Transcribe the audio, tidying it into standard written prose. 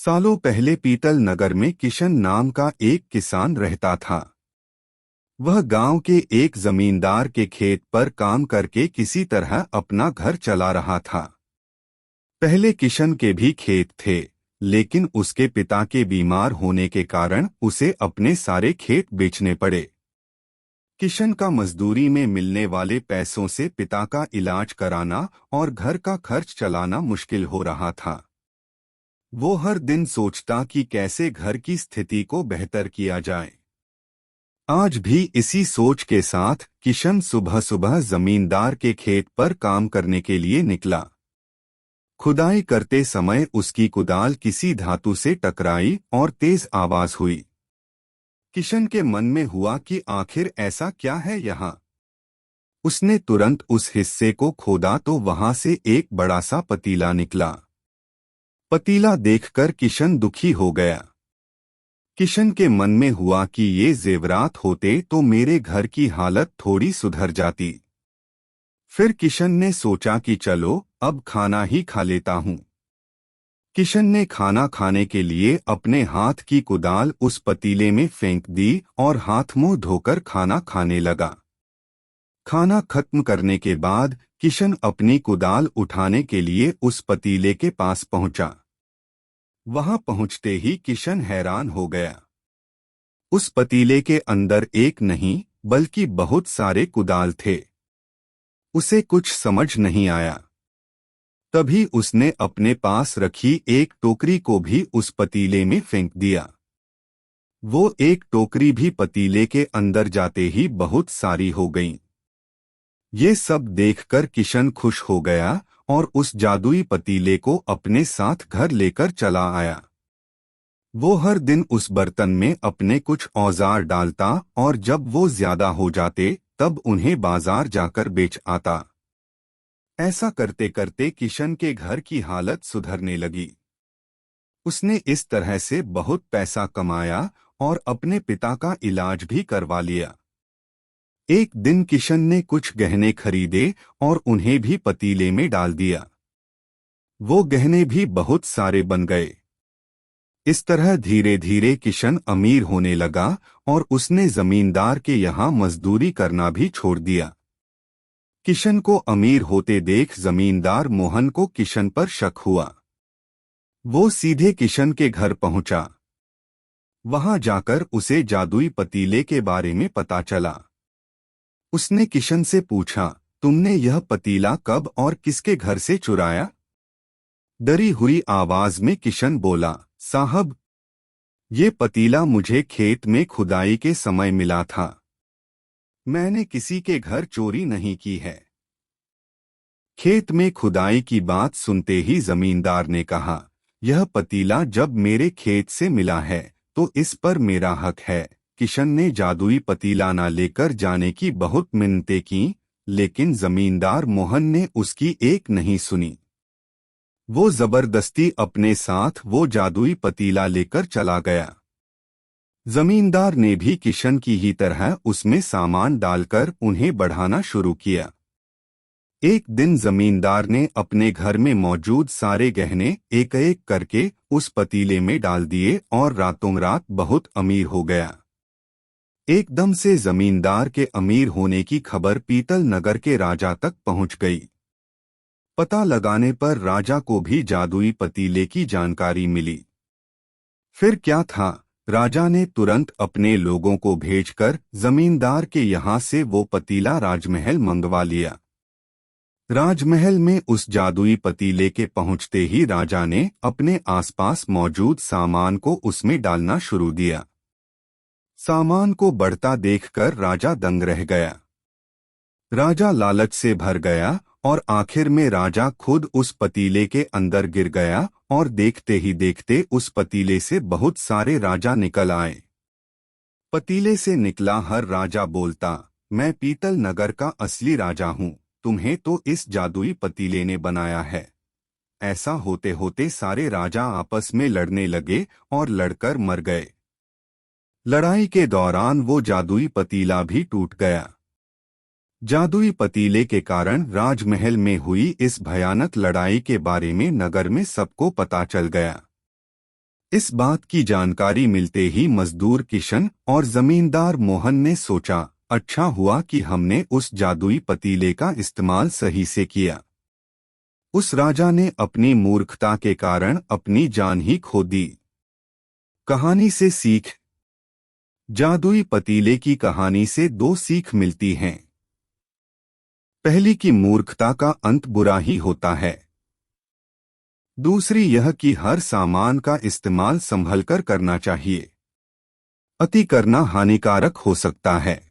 सालों पहले पीतल नगर में किशन नाम का एक किसान रहता था। वह गांव के एक जमींदार के खेत पर काम करके किसी तरह अपना घर चला रहा था। पहले किशन के भी खेत थे, लेकिन उसके पिता के बीमार होने के कारण उसे अपने सारे खेत बेचने पड़े। किशन का मजदूरी में मिलने वाले पैसों से पिता का इलाज कराना और घर का खर्च चलाना मुश्किल हो रहा था। वो हर दिन सोचता कि कैसे घर की स्थिति को बेहतर किया जाए। आज भी इसी सोच के साथ किशन सुबह सुबह जमींदार के खेत पर काम करने के लिए निकला। खुदाई करते समय उसकी कुदाल किसी धातु से टकराई और तेज आवाज हुई। किशन के मन में हुआ कि आखिर ऐसा क्या है यहाँ। उसने तुरंत उस हिस्से को खोदा तो वहां से एक बड़ा सा पतीला निकला। पतीला देखकर किशन दुखी हो गया। किशन के मन में हुआ कि ये जेवरात होते तो मेरे घर की हालत थोड़ी सुधर जाती। फिर किशन ने सोचा कि चलो अब खाना ही खा लेता हूँ। किशन ने खाना खाने के लिए अपने हाथ की कुदाल उस पतीले में फेंक दी और हाथ मुंह धोकर खाना खाने लगा। खाना खत्म करने के बाद किशन अपनी कुदाल उठाने के लिए उस पतीले के पास पहुंचा। वहां पहुंचते ही किशन हैरान हो गया। उस पतीले के अंदर एक नहीं बल्कि बहुत सारे कुदाल थे। उसे कुछ समझ नहीं आया। तभी उसने अपने पास रखी एक टोकरी को भी उस पतीले में फेंक दिया। वो एक टोकरी भी पतीले के अंदर जाते ही बहुत सारी हो गईं। ये सब देखकर किशन खुश हो गया और उस जादुई पतीले को अपने साथ घर लेकर चला आया। वो हर दिन उस बर्तन में अपने कुछ औजार डालता और जब वो ज्यादा हो जाते तब उन्हें बाजार जाकर बेच आता। ऐसा करते करते किशन के घर की हालत सुधरने लगी। उसने इस तरह से बहुत पैसा कमाया और अपने पिता का इलाज भी करवा लिया। एक दिन किशन ने कुछ गहने खरीदे और उन्हें भी पतीले में डाल दिया। वो गहने भी बहुत सारे बन गए। इस तरह धीरे धीरे किशन अमीर होने लगा और उसने जमींदार के यहाँ मजदूरी करना भी छोड़ दिया। किशन को अमीर होते देख जमींदार मोहन को किशन पर शक हुआ। वो सीधे किशन के घर पहुंचा। वहां जाकर उसे जादुई पतीले के बारे में पता चला। उसने किशन से पूछा, तुमने यह पतीला कब और किसके घर से चुराया? डरी हुई आवाज में किशन बोला, साहब, ये पतीला मुझे खेत में खुदाई के समय मिला था। मैंने किसी के घर चोरी नहीं की है। खेत में खुदाई की बात सुनते ही जमींदार ने कहा, यह पतीला जब मेरे खेत से मिला है तो इस पर मेरा हक है। किशन ने जादुई पतीला न लेकर जाने की बहुत मिन्नतें की, लेकिन जमींदार मोहन ने उसकी एक नहीं सुनी। वो जबरदस्ती अपने साथ वो जादुई पतीला लेकर चला गया। जमींदार ने भी किशन की ही तरह उसमें सामान डालकर उन्हें बढ़ाना शुरू किया। एक दिन जमींदार ने अपने घर में मौजूद सारे गहने एक एक करके उस पतीले में डाल दिए और रातों रात बहुत अमीर हो गया। एकदम से जमींदार के अमीर होने की खबर पीतल नगर के राजा तक पहुंच गई। पता लगाने पर राजा को भी जादुई पतीले की जानकारी मिली। फिर क्या था, राजा ने तुरंत अपने लोगों को भेजकर जमींदार के यहाँ से वो पतीला राजमहल मंगवा लिया। राजमहल में उस जादुई पतीले के पहुंचते ही राजा ने अपने आसपास मौजूद सामान को उसमें डालना शुरू दिया। सामान को बढ़ता देखकर राजा दंग रह गया। राजा लालच से भर गया और आखिर में राजा खुद उस पतीले के अंदर गिर गया और देखते ही देखते उस पतीले से बहुत सारे राजा निकल आए। पतीले से निकला हर राजा बोलता, मैं पीतल नगर का असली राजा हूँ, तुम्हें तो इस जादुई पतीले ने बनाया है। ऐसा होते होते सारे राजा आपस में लड़ने लगे और लड़कर मर गए। लड़ाई के दौरान वो जादुई पतीला भी टूट गया। जादुई पतीले के कारण राजमहल में हुई इस भयानक लड़ाई के बारे में नगर में सबको पता चल गया। इस बात की जानकारी मिलते ही मजदूर किशन और जमींदार मोहन ने सोचा, अच्छा हुआ कि हमने उस जादुई पतीले का इस्तेमाल सही से किया। उस राजा ने अपनी मूर्खता के कारण अपनी जान ही खो दी। कहानी से सीख। जादुई पतीले की कहानी से दो सीख मिलती हैं। पहली कि मूर्खता का अंत बुरा ही होता है। दूसरी यह कि हर सामान का इस्तेमाल संभलकर करना चाहिए। अति करना हानिकारक हो सकता है।